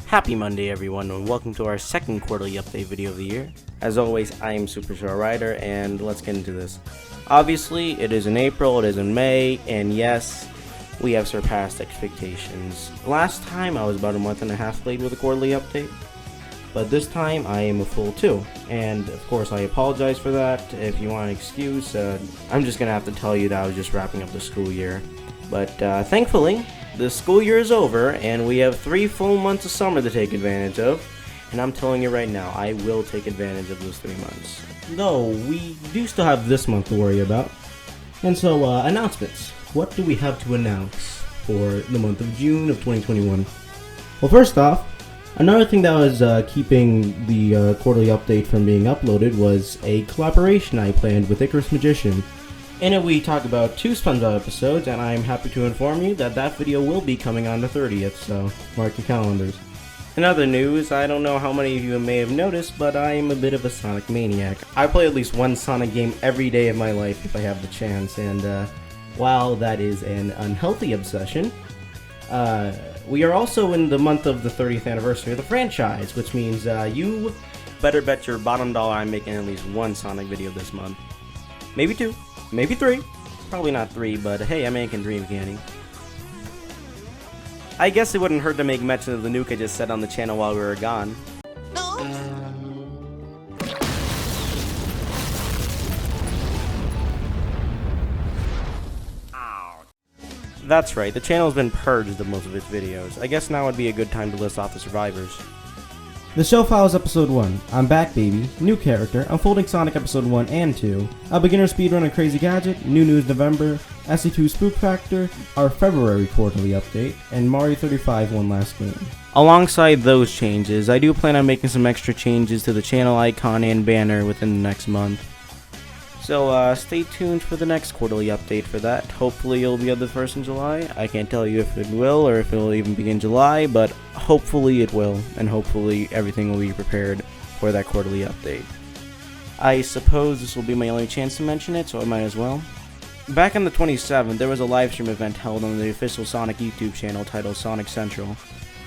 Happy Monday everyone, and welcome to our second quarterly update video of the year. As always, I am Superstar Rider, and let's get into this. Obviously, it is in April, it is in May, and yes, we have surpassed expectations. Last time I was about a month and a half late with a quarterly update, but this time I am a full 2, and of course I apologize for that. If you want an excuse, I'm just gonna have to tell you that I was just wrapping up the school year. But thankfully, the school year is over, and we have 3 full months of summer to take advantage of. And I'm telling you right now, I will take advantage of those 3 months. Though, we do still have this month to worry about. And so, announcements. What do we have to announce for the month of June of 2021? Well, first off, another thing that was keeping the quarterly update from being uploaded was a collaboration I planned with Icarus Magician. In it, we talk about 2 SpongeBob episodes, and I'm happy to inform you that that video will be coming on the 30th, so mark your calendars. In other news, I don't know how many of you may have noticed, but I am a bit of a Sonic maniac. I play at least one Sonic game every day of my life if I have the chance, and while that is an unhealthy obsession, we are also in the month of the 30th anniversary of the franchise, which means you better bet your bottom dollar I'm making at least 1 Sonic video this month. Maybe 2. Maybe 3. Probably not 3, but hey, I'm making dream candy. I guess it wouldn't hurt to make mention of the nuke I just set on the channel while we were gone. No. That's right, the channel's been purged of most of its videos. I guess now would be a good time to list off the survivors. The Show Files Episode 1, I'm Back Baby, new character, Unfolding Sonic Episode 1 and 2, a beginner speedrun on Crazy Gadget, New News November, SC2 Spook Factor, our February quarterly update, and Mario 35 One Last Game. Alongside those changes, I do plan on making some extra changes to the channel icon and banner within the next month. So stay tuned for the next quarterly update for that. Hopefully it'll be on the 1st in July. I can't tell you if it will or if it will even begin July, but hopefully it will, and hopefully everything will be prepared for that quarterly update. I suppose this will be my only chance to mention it, so I might as well. Back on the 27th, there was a livestream event held on the official Sonic YouTube channel titled Sonic Central.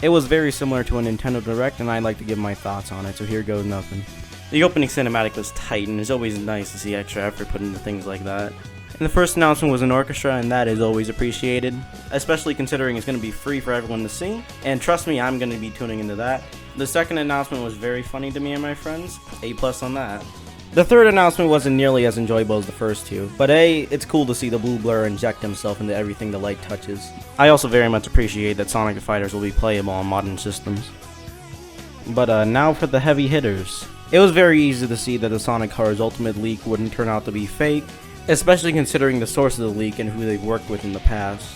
It was very similar to a Nintendo Direct, and I'd like to give my thoughts on it, so here goes nothing. The opening cinematic was tight, and it's always nice to see extra effort put into things like that. And the first announcement was an orchestra, and that is always appreciated, especially considering it's going to be free for everyone to see, and trust me, I'm going to be tuning into that. The second announcement was very funny to me and my friends, A+ on that. The third announcement wasn't nearly as enjoyable as the first 2, but it's cool to see the blue blur inject himself into everything the light touches. I also very much appreciate that Sonic the Fighters will be playable on modern systems. But now for the heavy hitters. It was very easy to see that the Sonic Colors Ultimate leak wouldn't turn out to be fake, especially considering the source of the leak and who they've worked with in the past.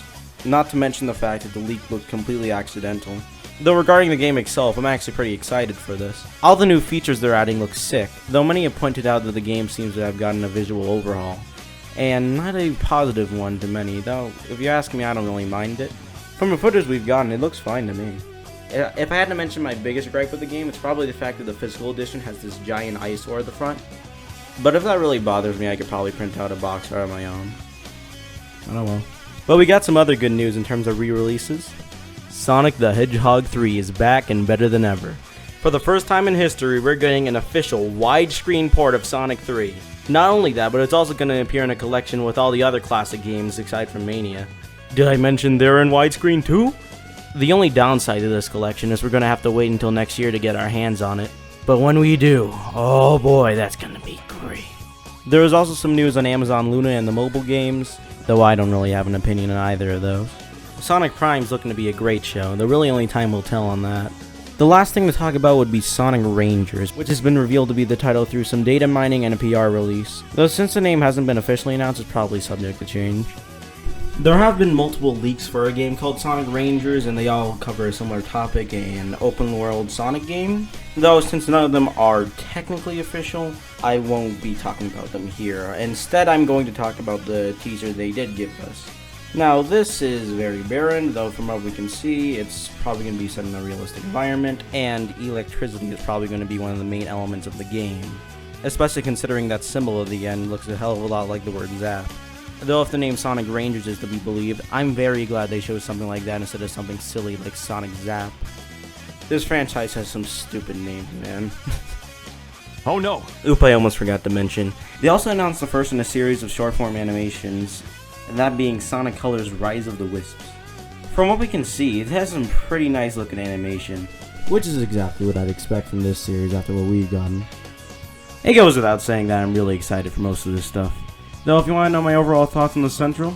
Not to mention the fact that the leak looked completely accidental. Though regarding the game itself, I'm actually pretty excited for this. All the new features they're adding look sick, though many have pointed out that the game seems to have gotten a visual overhaul. And not a positive one to many, though if you ask me, I don't really mind it. From the footage we've gotten, it looks fine to me. If I had to mention my biggest gripe with the game, it's probably the fact that the physical edition has this giant eyesore at the front. But if that really bothers me, I could probably print out a box art of my own. I don't know. But we got some other good news in terms of re-releases. Sonic the Hedgehog 3 is back and better than ever. For the first time in history, we're getting an official widescreen port of Sonic 3. Not only that, but it's also going to appear in a collection with all the other classic games aside from Mania. Did I mention they're in widescreen too? The only downside to this collection is we're going to have to wait until next year to get our hands on it. But when we do, oh boy, that's going to be great. There was also some news on Amazon Luna and the mobile games, though I don't really have an opinion on either of those. Sonic Prime's looking to be a great show, though really only time will tell on that. The last thing to talk about would be Sonic Rangers, which has been revealed to be the title through some data mining and a PR release, though since the name hasn't been officially announced, it's probably subject to change. There have been multiple leaks for a game called Sonic Rangers, and they all cover a similar topic, an open-world Sonic game. Though, since none of them are technically official, I won't be talking about them here. Instead, I'm going to talk about the teaser they did give us. Now, this is very barren, though from what we can see, it's probably going to be set in a realistic environment, and electricity is probably going to be one of the main elements of the game. Especially considering that symbol at the end looks a hell of a lot like the word Zap. Though if the name Sonic Rangers is to be believed, I'm very glad they chose something like that instead of something silly like Sonic Zap. This franchise has some stupid names, man. Oh no! Oop, I almost forgot to mention. They also announced the first in a series of short-form animations, and that being Sonic Colors Rise of the Wisps. From what we can see, it has some pretty nice looking animation. Which is exactly what I'd expect from this series after what we've gotten. It goes without saying that I'm really excited for most of this stuff. Though if you want to know my overall thoughts on the Central,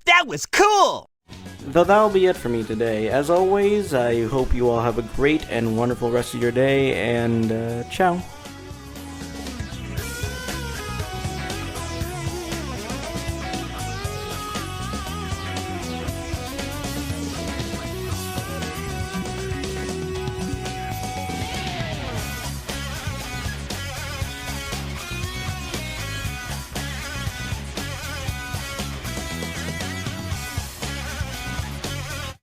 That was cool! though that'll be it for me today. As always, I hope you all have a great and wonderful rest of your day, and ciao.